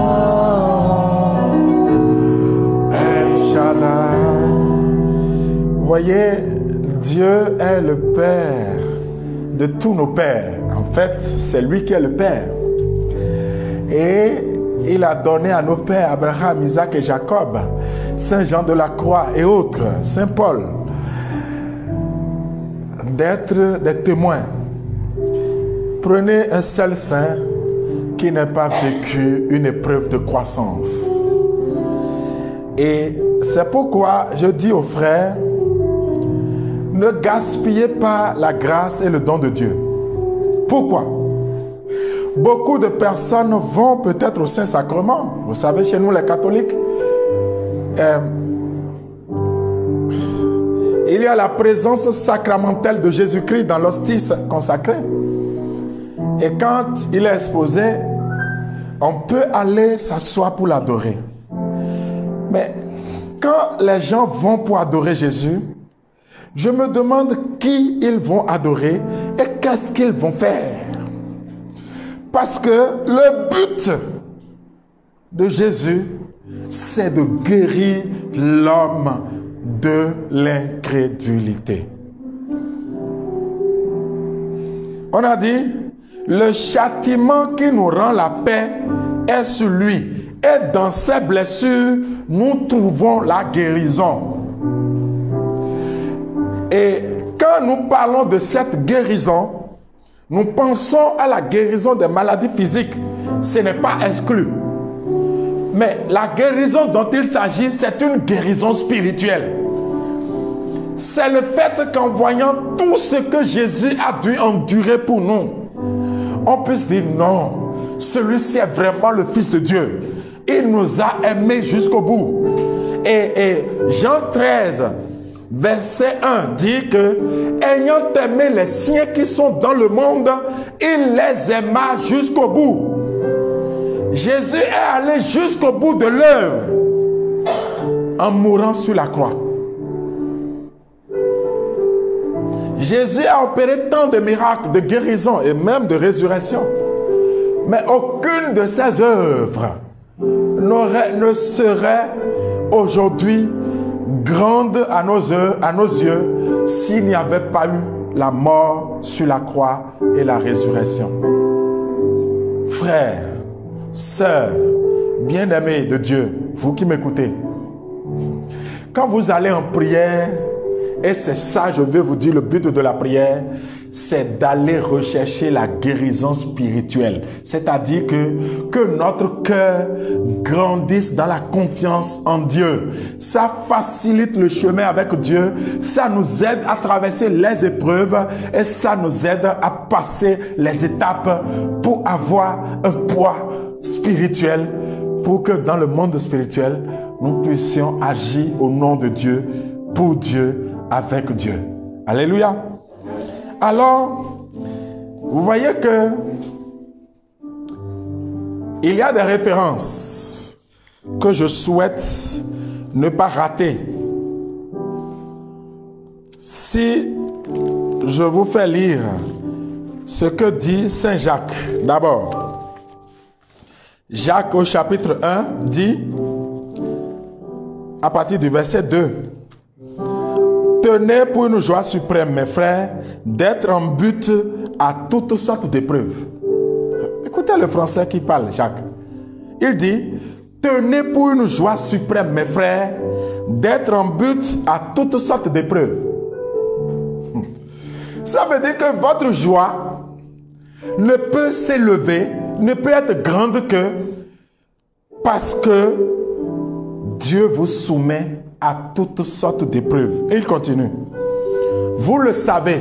El Shaddai. Vous voyez, Dieu est le Père de tous nos pères. En fait, c'est lui qui est le Père. Et il a donné à nos pères, Abraham, Isaac et Jacob, Saint Jean de la Croix et autres, Saint Paul, d'être des témoins. Prenez un seul saint qui n'a pas vécu une épreuve de croissance. Et c'est pourquoi je dis aux frères, ne gaspillez pas la grâce et le don de Dieu. Pourquoi? Beaucoup de personnes vont peut-être au Saint-Sacrement. Vous savez, chez nous les catholiques, il y a la présence sacramentelle de Jésus-Christ dans l'hostie consacrée. Et quand il est exposé, on peut aller s'asseoir pour l'adorer. Mais quand les gens vont pour adorer Jésus, je me demande qui ils vont adorer et qu'est-ce qu'ils vont faire. Parce que le but de Jésus, c'est de guérir l'homme de l'incrédulité. On a dit, le châtiment qui nous rend la paix est sur lui. Et dans ses blessures, nous trouvons la guérison. Et quand nous parlons de cette guérison, nous pensons à la guérison des maladies physiques. Ce n'est pas exclu. Mais la guérison dont il s'agit, c'est une guérison spirituelle. C'est le fait qu'en voyant tout ce que Jésus a dû endurer pour nous, on puisse dire non, celui-ci est vraiment le Fils de Dieu. Il nous a aimés jusqu'au bout. Et Jean 13, verset 1 dit que, ayant aimé les siens qui sont dans le monde, il les aima jusqu'au bout. Jésus est allé jusqu'au bout de l'œuvre en mourant sur la croix. Jésus a opéré tant de miracles, de guérison et même de résurrection. Mais aucune de ses œuvres ne serait aujourd'hui grande à nos yeux s'il n'y avait pas eu la mort sur la croix et la résurrection. Frères, sœurs, bien-aimés de Dieu, vous qui m'écoutez, quand vous allez en prière, et c'est ça, je veux vous dire, le but de la prière, c'est d'aller rechercher la guérison spirituelle. C'est-à-dire que notre cœur grandisse dans la confiance en Dieu. Ça facilite le chemin avec Dieu. Ça nous aide à traverser les épreuves et ça nous aide à passer les étapes pour avoir un poids spirituel, pour que dans le monde spirituel, nous puissions agir au nom de Dieu, pour Dieu, avec Dieu. Alléluia. Alors, vous voyez que il y a des références que je souhaite ne pas rater. Si je vous fais lire ce que dit Saint Jacques, d'abord. Jacques au chapitre 1 dit, à partir du verset 2, tenez pour une joie suprême, mes frères, d'être en but à toutes sortes d'épreuves. Écoutez le français qui parle, Jacques. Il dit, tenez pour une joie suprême, mes frères, d'être en but à toutes sortes d'épreuves. Ça veut dire que votre joie ne peut s'élever, ne peut être grande que parce que Dieu vous soumet à toutes sortes d'épreuves. Et il continue. Vous le savez,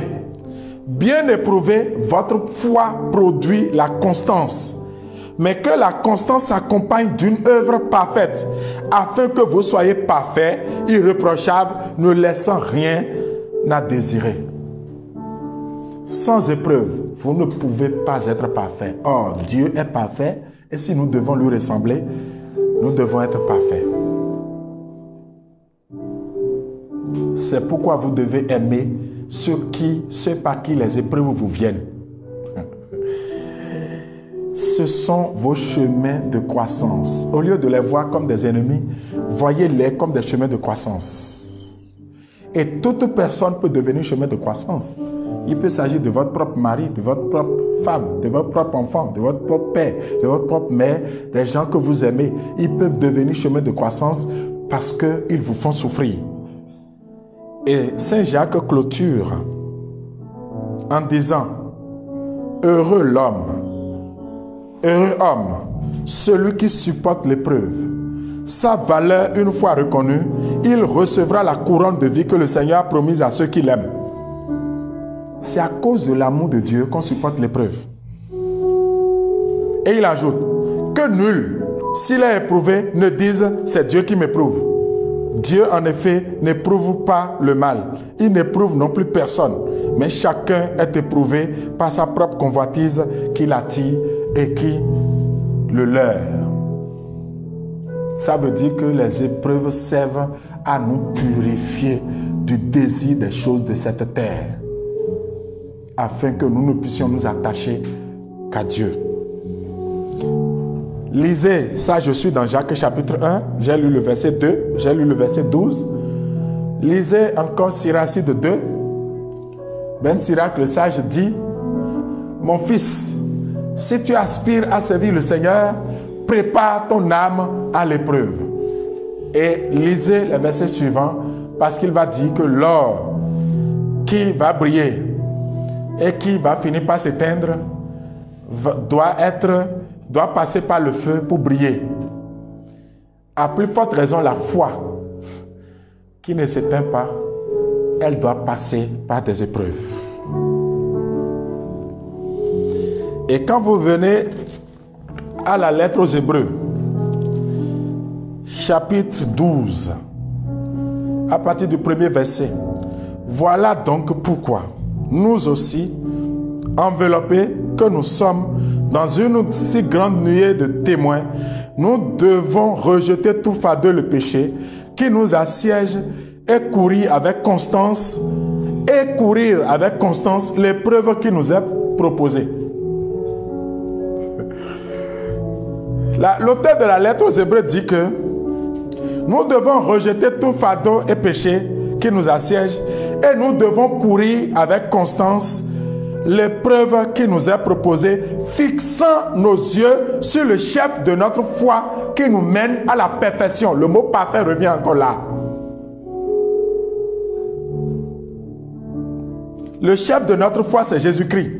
bien éprouvé, votre foi produit la constance. Mais que la constance s'accompagne d'une œuvre parfaite, afin que vous soyez parfaits, irréprochables, ne laissant rien à désirer. Sans épreuve, vous ne pouvez pas être parfait. Or, Dieu est parfait, et si nous devons lui ressembler, nous devons être parfaits. C'est pourquoi vous devez aimer ceux par qui les épreuves vous viennent. Ce sont vos chemins de croissance. Au lieu de les voir comme des ennemis, voyez-les comme des chemins de croissance. Et toute personne peut devenir chemin de croissance. Il peut s'agir de votre propre mari, de votre propre femme, de votre propre enfant, de votre propre père, de votre propre mère, des gens que vous aimez. Ils peuvent devenir chemin de croissance parce qu'ils vous font souffrir. Et Saint Jacques clôture en disant, heureux l'homme, heureux homme, celui qui supporte l'épreuve. Sa valeur, une fois reconnue, il recevra la couronne de vie que le Seigneur a promise à ceux qui l'aiment. C'est à cause de l'amour de Dieu qu'on supporte l'épreuve. Et il ajoute, que nul, s'il est éprouvé, ne dise, c'est Dieu qui m'éprouve. Dieu, en effet, n'éprouve pas le mal. Il n'éprouve non plus personne. Mais chacun est éprouvé par sa propre convoitise qui l'attire et qui le leurre. Ça veut dire que les épreuves servent à nous purifier du désir des choses de cette terre, afin que nous ne puissions nous attacher qu'à Dieu. Lisez, ça je suis dans Jacques chapitre 1, j'ai lu le verset 2, j'ai lu le verset 12. Lisez encore Siracide 2. Ben Sirac le sage dit, mon fils, si tu aspires à servir le Seigneur, prépare ton âme à l'épreuve. Et lisez le verset suivant, parce qu'il va dire que l'or qui va briller et qui va finir par s'éteindre doit passer par le feu pour briller. À plus forte raison, la foi qui ne s'éteint pas, elle doit passer par des épreuves. Et quand vous venez à la lettre aux Hébreux, chapitre 12, à partir du premier verset, voilà donc pourquoi nous aussi, enveloppés que nous sommes dans une si grande nuée de témoins, nous devons rejeter tout fardeau le péché qui nous assiège et courir avec constance et courir avec constance l'épreuve qui nous est proposée. L'auteur de la lettre aux Hébreux dit que nous devons rejeter tout fardeau et péché qui nous assiège et nous devons courir avec constance l'épreuve qui nous est proposée, fixant nos yeux sur le chef de notre foi qui nous mène à la perfection. Le mot parfait revient encore là. Le chef de notre foi, c'est Jésus-Christ.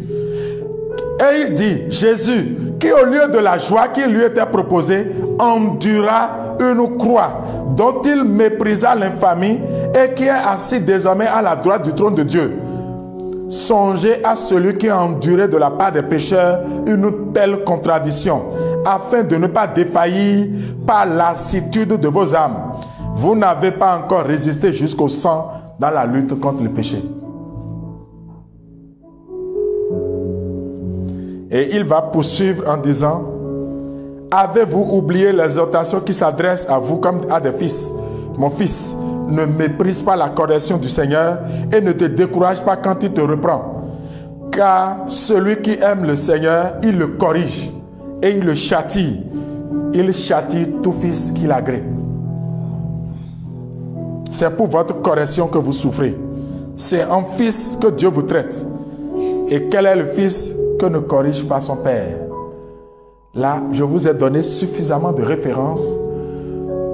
Et il dit, Jésus, qui au lieu de la joie qui lui était proposée, endura une croix, dont il méprisa l'infamie et qui est assis désormais à la droite du trône de Dieu. Songez à celui qui a enduré de la part des pécheurs une telle contradiction, afin de ne pas défaillir par lassitude de vos âmes. Vous n'avez pas encore résisté jusqu'au sang dans la lutte contre le péché. Et il va poursuivre en disant, avez-vous oublié l'exhortation qui s'adresse à vous comme à des fils? Mon fils, ne méprise pas la correction du Seigneur et ne te décourage pas quand il te reprend. Car celui qui aime le Seigneur, il le corrige et il le châtie. Il châtie tout fils qu'il agrée. C'est pour votre correction que vous souffrez. C'est en fils que Dieu vous traite. Et quel est le fils que ne corrige pas son père? Là, je vous ai donné suffisamment de références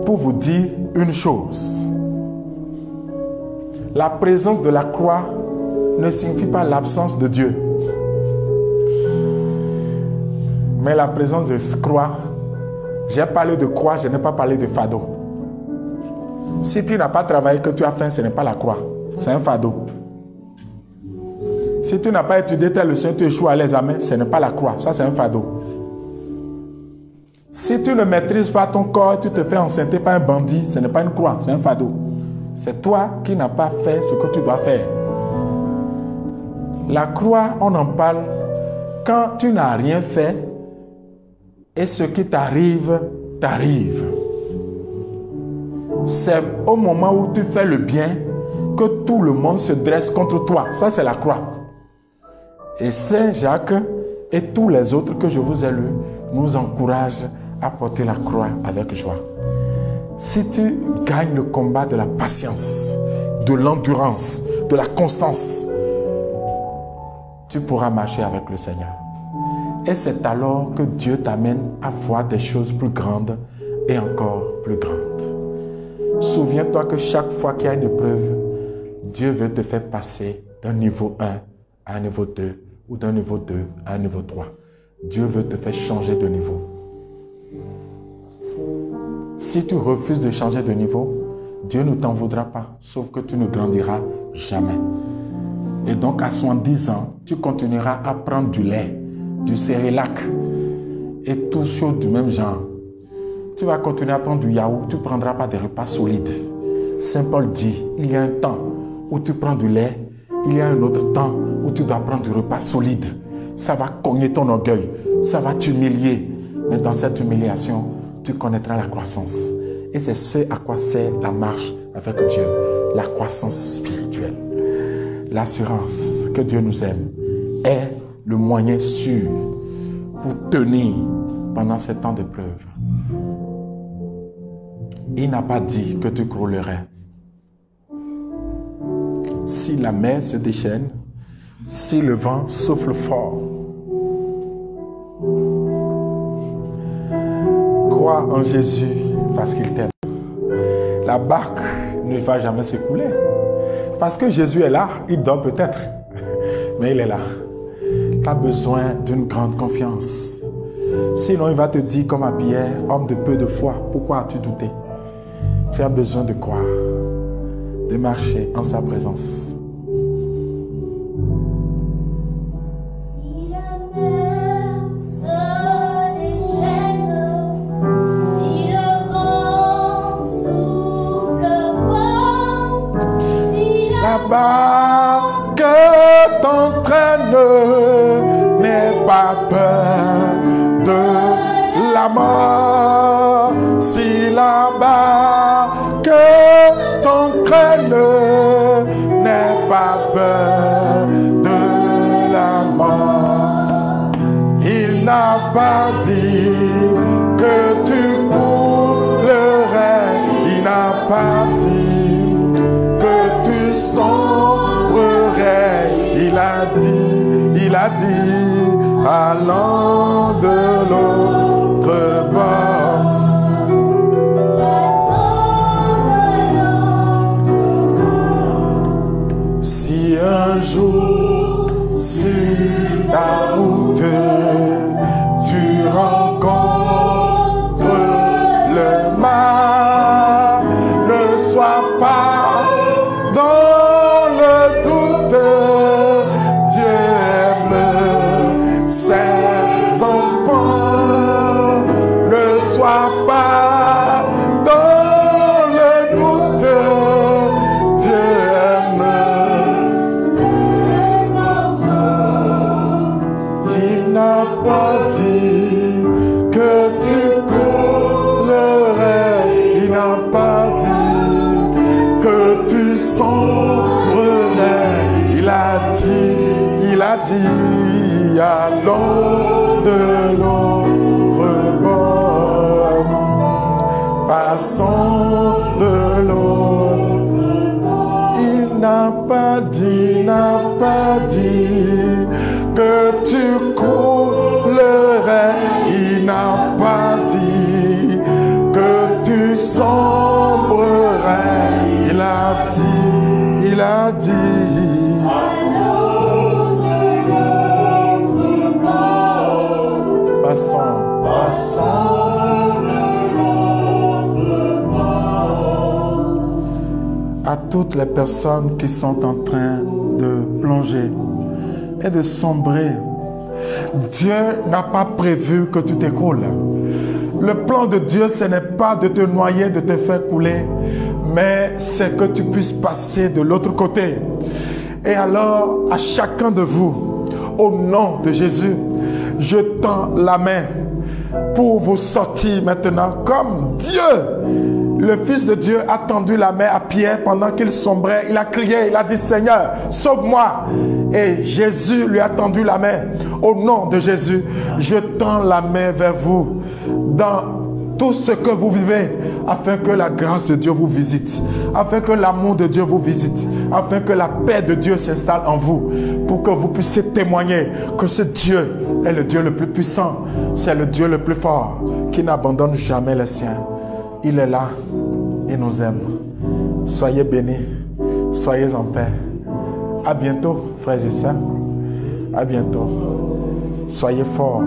pour vous dire une chose. La présence de la croix ne signifie pas l'absence de Dieu. Mais la présence de croix, j'ai parlé de croix, je n'ai pas parlé de fardeau. Si tu n'as pas travaillé, que tu as faim, ce n'est pas la croix, c'est un fardeau. Si tu n'as pas étudié tes leçons, tu échoues à l'examen, ce n'est pas la croix, ça c'est un fardeau. Si tu ne maîtrises pas ton corps, tu te fais enceinter par un bandit, ce n'est pas une croix, c'est un fardeau. C'est toi qui n'as pas fait ce que tu dois faire. La croix, on en parle quand tu n'as rien fait et ce qui t'arrive, t'arrive. C'est au moment où tu fais le bien que tout le monde se dresse contre toi. Ça, c'est la croix. Et Saint Jacques et tous les autres que je vous ai lus nous encouragent à porter la croix avec joie. Si tu gagnes le combat de la patience, de l'endurance, de la constance, tu pourras marcher avec le Seigneur. Et c'est alors que Dieu t'amène à voir des choses plus grandes et encore plus grandes. Souviens-toi que chaque fois qu'il y a une épreuve, Dieu veut te faire passer d'un niveau 1 à un niveau 2 ou d'un niveau 2 à un niveau 3. Dieu veut te faire changer de niveau. Si tu refuses de changer de niveau, Dieu ne t'en voudra pas, sauf que tu ne grandiras jamais. Et donc à 70 ans, tu continueras à prendre du lait, du cérélac et tout chose du même genre. Tu vas continuer à prendre du yaourt, tu ne prendras pas des repas solides. Saint Paul dit, il y a un temps où tu prends du lait, il y a un autre temps où tu dois prendre du repas solide. Ça va cogner ton orgueil, ça va t'humilier. Mais dans cette humiliation, tu connaîtras la croissance. Et c'est ce à quoi sert la marche avec Dieu, la croissance spirituelle. L'assurance que Dieu nous aime est le moyen sûr pour tenir pendant ces temps d'épreuve. Il n'a pas dit que tu croulerais. Si la mer se déchaîne, si le vent souffle fort, crois en Jésus parce qu'il t'aime. La barque ne va jamais s'écouler. Parce que Jésus est là, il dort peut-être, mais il est là. Tu as besoin d'une grande confiance. Sinon, il va te dire comme à Pierre, homme de peu de foi, pourquoi as-tu douté? Tu as besoin de croire, de marcher en sa présence. Que t'entraîne, n'aie pas peur de la mort. Si là-bas que t'entraîne, n'aie pas peur de la mort. Il n'a pas dit que tu coulerais. Il n'a pas dit que tu sombrerais. Il a dit, allant de l'autre bord. Si un jour sur ta route tu rencontres le mal, ne sois pas dans le doute. Dieu aime ses enfants. Ne sois pas dans le doute. Dieu aime ses enfants. Il n'a pas dit que tu coulerais. Il n'a pas dit que tu sombrerais. Il a dit, allons de l'autre bord, passons de l'autre bord. Il n'a pas dit que tu coulerais. Il n'a pas dit que tu sombrerais. Il a dit, passons à toutes les personnes qui sont en train de plonger et de sombrer. Dieu n'a pas prévu que tu t'écroules. Le plan de Dieu, ce n'est pas de te noyer, de te faire couler, mais c'est que tu puisses passer de l'autre côté. Et alors, à chacun de vous, au nom de Jésus, je tends la main pour vous sortir maintenant comme Dieu. Le Fils de Dieu a tendu la main à Pierre pendant qu'il sombrait. Il a crié, il a dit, Seigneur, sauve-moi. Et Jésus lui a tendu la main. Au nom de Jésus, je tends la main vers vous dans tout ce que vous vivez, afin que la grâce de Dieu vous visite, afin que l'amour de Dieu vous visite, afin que la paix de Dieu s'installe en vous, pour que vous puissiez témoigner que ce Dieu est le Dieu le plus puissant, c'est le Dieu le plus fort, qui n'abandonne jamais les siens. Il est là, il nous aime. Soyez bénis, soyez en paix. À bientôt, frères et sœurs. À bientôt. Soyez forts.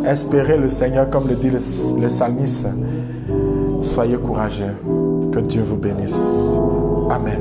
Espérez le Seigneur, comme le dit le psalmiste. Soyez courageux. Que Dieu vous bénisse. Amen.